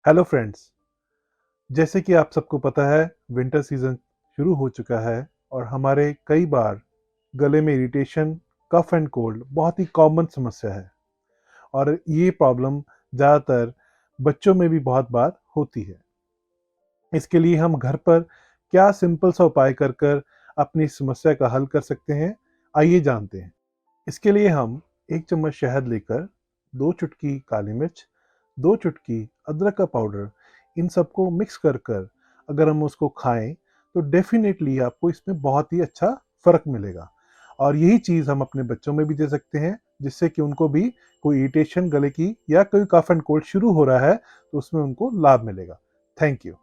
Hello friends. जैसे कि आप सबको पता है, विंटर सीजन शुरू हो चुका है और हमारे कई बार गले में इरिटेशन, कफ एंड कोल्ड बहुत ही कॉमन समस्या है। और ये प्रॉब्लम ज़्यादातर बच्चों में भी बहुत बार होती है। इसके लिए हम घर पर क्या सिंपल सा उपाय कर कर अपनी समस्या का हल कर सकते हैं, आइए जानते हैं। इसके लिए हम 1 चम्मच शहद लेकर 2 चुटकी काली मिर्च, 2 चुटकी अदरक का पाउडर, इन सबको मिक्स कर कर अगर हम उसको खाएं तो डेफिनेटली आपको इसमें बहुत ही अच्छा फ़र्क मिलेगा। और यही चीज़ हम अपने बच्चों में भी दे सकते हैं, जिससे कि उनको भी कोई इरिटेशन गले की या कोई कफ एंड कोल्ड शुरू हो रहा है तो उसमें उनको लाभ मिलेगा। Thank you.